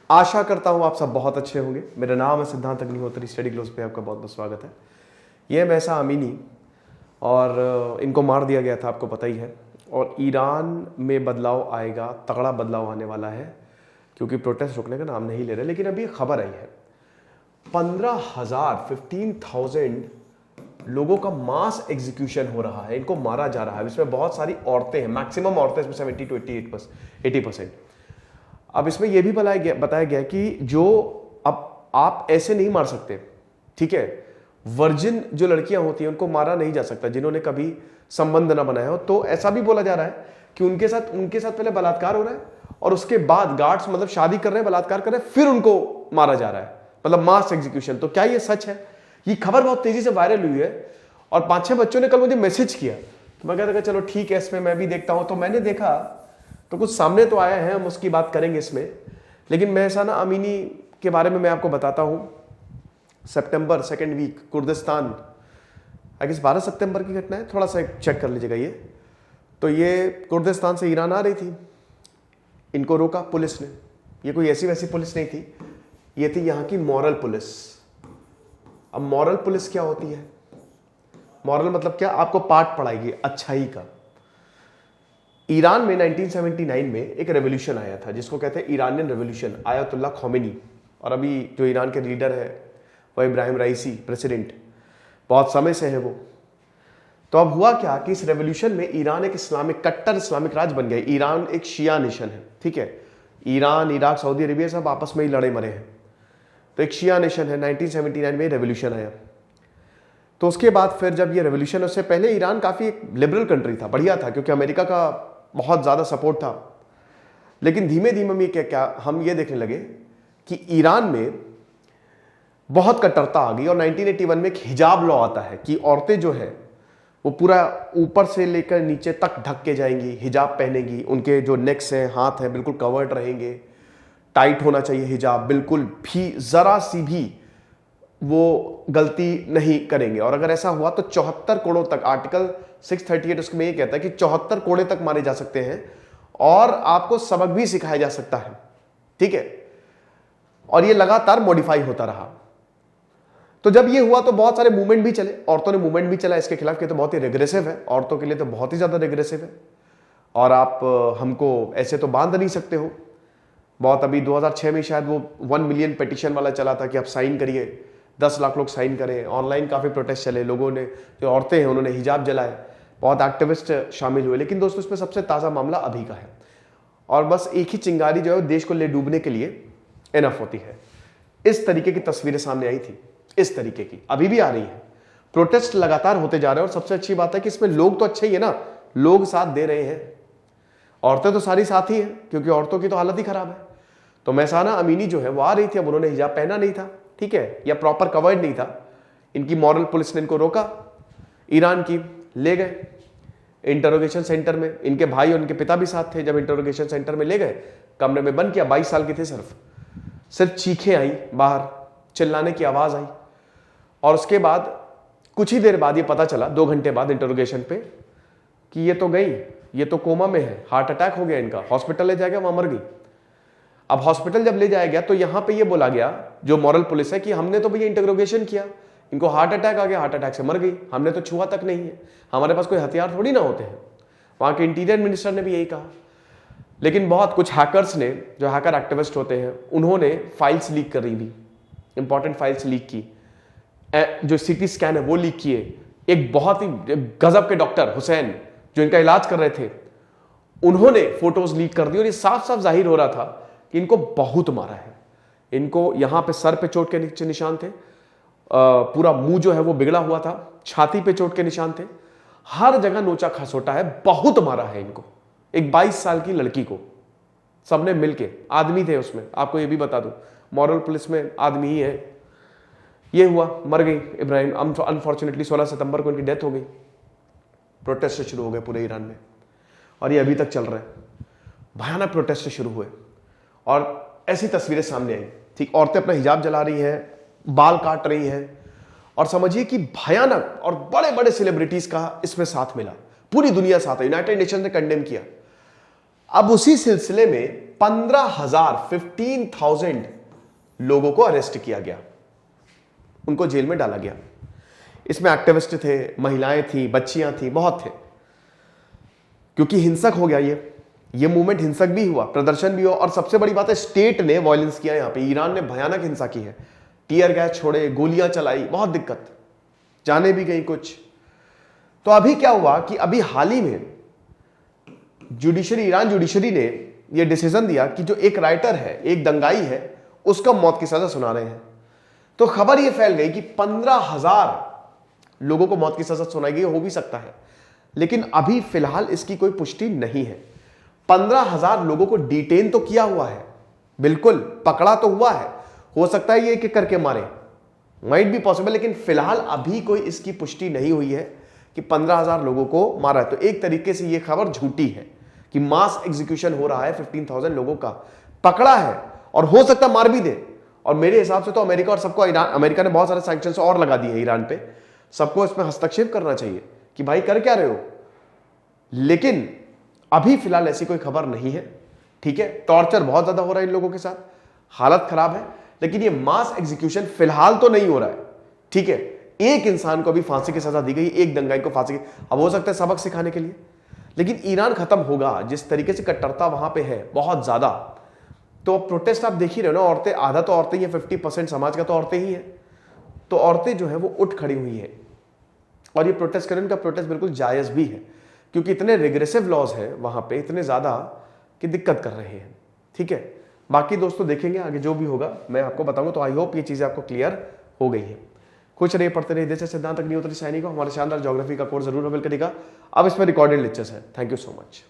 आशा करता हूँ आप सब बहुत अच्छे होंगे। मेरा नाम है सिद्धांत अग्निहोत्री, स्टडी ग्लोस पे आपका बहुत बहुत स्वागत है। ये महसा अमीनी और इनको मार दिया गया था, आपको पता ही है। और ईरान में बदलाव आएगा, तगड़ा बदलाव आने वाला है, क्योंकि प्रोटेस्ट रुकने का नाम नहीं ले रहे। लेकिन अभी खबर आई है 15,000 लोगों का मास एग्जीक्यूशन हो रहा है, इनको मारा जा रहा है। इसमें बहुत सारी औरतें हैं, मैक्सिमम औरतें इसमें 70 to 80%। अब इसमें यह भी बताया गया कि जो अब आप ऐसे नहीं मार सकते, ठीक है। वर्जिन जो लड़कियां होती हैं उनको मारा नहीं जा सकता, जिन्होंने कभी संबंध ना बनाया हो। तो ऐसा भी बोला जा रहा है कि उनके साथ पहले बलात्कार हो रहा है और उसके बाद गार्ड्स मतलब शादी कर रहे हैं, बलात्कार कर रहे हैं, फिर उनको मारा जा रहा है, मतलब मास एग्जीक्यूशन। तो क्या ये सच है? ये खबर बहुत तेजी से वायरल हुई है और 5-6 बच्चों ने कल मुझे मैसेज किया, तो मैं कहता चलो ठीक है, इसमें मैं भी देखता हूं। तो मैंने देखा तो कुछ सामने तो आया है, हम उसकी बात करेंगे इसमें। लेकिन महसा अमीनी के बारे में मैं आपको बताता हूं। सितंबर 2nd week Kurdistan, I guess 12 सितंबर की घटना है, थोड़ा सा चेक कर लीजिएगा। ये तो ये कुर्दिस्तान से ईरान आ रही थी, इनको रोका पुलिस ने। ये कोई ऐसी वैसी पुलिस नहीं थी, ये थी यहाँ की मॉरल पुलिस। अब मॉरल पुलिस क्या होती है? मॉरल मतलब क्या? आपको पाठ पढ़ाएगी अच्छाई का। ईरान में 1979 में एक रेवोल्यूशन आया था जिसको कहते हैं ईरानियन रेवोल्यूशन, आयतुल्लाह खोमेनी। और अभी जो ईरान के लीडर है वह इब्राहिम राइसी, प्रेसिडेंट, बहुत समय से है वो। तो अब हुआ क्या कि इस रेवोल्यूशन में ईरान एक कट्टर इस्लामिक राज्य बन गया। ईरान एक शिया नेशन है, ठीक है। ईरान, इराक, सऊदी अरेबिया सब आपस में ही लड़े मरे हैं, तो एक शिया नेशन है। 1979 में रेवोल्यूशन आया। तो उसके बाद फिर जब ये रेवोल्यूशन, उससे पहले ईरान काफ़ी एक लिबरल कंट्री था, बढ़िया था, क्योंकि अमेरिका का बहुत ज़्यादा सपोर्ट था। लेकिन धीमे धीमे हम ये देखने लगे कि ईरान में बहुत कट्टरता आ गई। और 1981 में एक हिजाब लॉ आता है कि औरतें जो है वो पूरा ऊपर से लेकर नीचे तक ढक के जाएंगी, हिजाब पहनेगी, उनके जो नेक्स हैं, हाथ हैं, बिल्कुल कवर्ड रहेंगे, टाइट होना चाहिए हिजाब, बिल्कुल भी ज़रा सी भी वो गलती नहीं करेंगे। और अगर ऐसा हुआ तो 74 कोड़ों तक, आर्टिकल 638 उसमें ये कहता है कि 74 कोड़े तक मारे जा सकते हैं और आपको सबक भी सिखाया जा सकता है, ठीक है। और ये लगातार मॉडिफाई होता रहा। तो जब ये हुआ तो बहुत सारे मूवमेंट भी चले, औरतों ने मूवमेंट भी चला इसके खिलाफ कि तो बहुत ही रेग्रेसिव है, औरतों के लिए तो बहुत ही ज्यादा रेग्रेसिव है और आप हमको ऐसे तो बांध नहीं सकते हो। बहुत अभी 2006 में शायद वो 1 मिलियन पिटीशन वाला चला था कि आप साइन करिए, 10 लाख लोग साइन करें। ऑनलाइन काफी प्रोटेस्ट चले, लोगों ने, जो औरतें हैं उन्होंने हिजाब जलाए, बहुत एक्टिविस्ट शामिल हुए। लेकिन दोस्तों इसमें सबसे ताजा मामला अभी का है और बस एक ही चिंगारी जो है देश को ले डूबने के लिए इनफ होती है। इस तरीके की तस्वीरें सामने आई थी, इस तरीके की अभी भी आ रही है। प्रोटेस्ट लगातार होते जा रहे हैं और सबसे अच्छी बात है कि इसमें लोग तो अच्छे ही है ना, लोग साथ दे रहे हैं। औरतें तो सारी साथ ही हैं, क्योंकि औरतों की तो हालत ही खराब है। तो महसा अमीनी जो है वो आ रही थी, अब उन्होंने हिजाब पहना नहीं था, ठीक है, या प्रॉपर कवर्ड नहीं था। इनकी मॉरल पुलिस ने इनको रोका, ईरान की, ले गए इंटरोगेशन सेंटर में। इनके भाई और इनके पिता भी साथ थे। जब इंटरोगेशन सेंटर में ले गए, कमरे में बंद किया, 22 साल के थे, सिर्फ चीखें आई बाहर, चिल्लाने की आवाज आई। और उसके बाद कुछ ही देर बाद ये पता चला, 2 घंटे बाद इंटरोगेशन पे, कि ये तो गई, ये तो कोमा में है, हार्ट अटैक हो गया इनका, हॉस्पिटल ले जाया गया, वहां मर गई। अब हॉस्पिटल जब ले जाया गया तो यहां पे ये बोला गया, जो मॉरल पुलिस है, कि हमने तो भैया इंटरोगेशन किया, इनको हार्ट अटैक आ गया, हार्ट अटैक से मर गई, हमने तो छुआ तक नहीं है, हमारे पास कोई हथियार थोड़ी ना होते हैं। वहां के इंटीरियर मिनिस्टर ने भी यही कहा। लेकिन बहुत कुछ हैकर्स ने, जो हैकर एक्टिविस्ट होते हैं, उन्होंने फाइल्स लीक करी थी, इंपॉर्टेंट फाइल्स लीक की, जो सीटी स्कैन है वो लीक किए। एक बहुत ही गजब के डॉक्टर हुसैन, जो इनका इलाज कर रहे थे, उन्होंने फोटोज लीक कर दी और ये साफ साफ जाहिर हो रहा था कि इनको बहुत मारा है। इनको यहां पे सर पे चोट के नीचे निशान थे, पूरा मुंह जो है वो बिगड़ा हुआ था, छाती पे चोट के निशान थे, हर जगह नोचा खसोटा है, बहुत मारा है इनको। एक 22 साल की लड़की को सबने मिलके, आदमी थे उसमें, आपको ये भी बता दूं, मॉरल पुलिस में आदमी ही है। ये हुआ, मर गई इब्राहिम। अनफॉर्चुनेटली 16 सितंबर को इनकी डेथ हो गई। प्रोटेस्ट शुरू हो गए पूरे ईरान में और ये अभी तक चल रहे हैं। भयानक प्रोटेस्ट शुरू हुए और ऐसी तस्वीरें सामने आई, ठीक, औरतें अपना हिजाब जला रही हैं, बाल काट रही हैं, और समझिए कि भयानक, और बड़े बड़े सेलिब्रिटीज का इसमें साथ मिला, पूरी दुनिया साथ है, यूनाइटेड नेशन ने कंडेम किया। अब उसी सिलसिले में 15,000 लोगों को अरेस्ट किया गया, उनको जेल में डाला गया। इसमें एक्टिविस्ट थे, महिलाएं थी, बच्चियां थी, बहुत थे, क्योंकि हिंसक हो गया ये मूवमेंट हिंसक भी हुआ, प्रदर्शन भी हुआ, और सबसे बड़ी बात है स्टेट ने वायलेंस किया। यहां पे ईरान ने भयानक हिंसा की है, टीयर गैस छोड़े, गोलियां चलाई, बहुत दिक्कत, जाने भी गई कुछ। तो अभी क्या हुआ कि अभी हाल ही में ईरान जुडिशरी ने यह डिसीजन दिया कि जो एक राइटर है, एक दंगाई है, उसका मौत की सजा सुना रहे हैं। तो खबर यह फैल गई कि 15,000 लोगों को मौत की सजा सुनाई गई, हो भी सकता है, लेकिन अभी फिलहाल इसकी कोई पुष्टि नहीं है। 15,000 लोगों को डिटेन तो किया हुआ है, बिल्कुल पकड़ा तो हुआ है, हो सकता है ये एक करके मारे, माइट बी पॉसिबल, लेकिन फिलहाल अभी कोई इसकी पुष्टि नहीं हुई है कि 15,000 लोगों को मारा है। तो एक तरीके से ये खबर झूठी है कि मास एग्जीक्यूशन हो रहा है, 15,000 लोगों का पकड़ा है, और हो सकता है मार भी दे। और मेरे हिसाब से तो अमेरिका और सबको, अमेरिका ने बहुत सारे सैंक्शंस और लगा दिए ईरान पे, सबको इसमें हस्तक्षेप करना चाहिए कि भाई कर क्या रहे हो। लेकिन अभी फिलहाल ऐसी कोई खबर नहीं है, ठीक है। टॉर्चर बहुत ज्यादा हो रहा है इन लोगों के साथ, हालत खराब है, लेकिन ये मास एग्जीक्यूशन फिलहाल तो नहीं हो रहा है, ठीक है। एक इंसान को अभी फांसी की सजा दी गई, एक दंगाई को फांसी की, अब हो सकता है सबक सिखाने के लिए, लेकिन ईरान खत्म होगा। जिस तरीके से कट्टरता वहां पे है बहुत ज्यादा, तो प्रोटेस्ट आप देख ही रहे हो ना, औरतें, आधा तो औरतें ही है, 50% समाज का तो औरतें ही है, तो औरतें जो है वो उठ खड़ी हुई है, और ये प्रोटेस्ट करें, उनका प्रोटेस्ट बिल्कुल जायज भी है, क्योंकि इतने रिग्रेसिव लॉज है वहां पे, इतने ज्यादा कि दिक्कत कर रहे हैं, ठीक है। बाकी दोस्तों देखेंगे आगे जो भी होगा, मैं आपको बताऊंगा। तो आई होप ये चीजें आपको क्लियर हो गई है। खुश रहिए, पढ़ते रहिए, देश सिद्धांत अग्निहोत्री सैनिक को हमारे शानदार ज्योग्राफी का कोर्स जरूर अवेल करेगा। अब इसमें रिकॉर्डेड लेक्चर्स है। Thank you so much.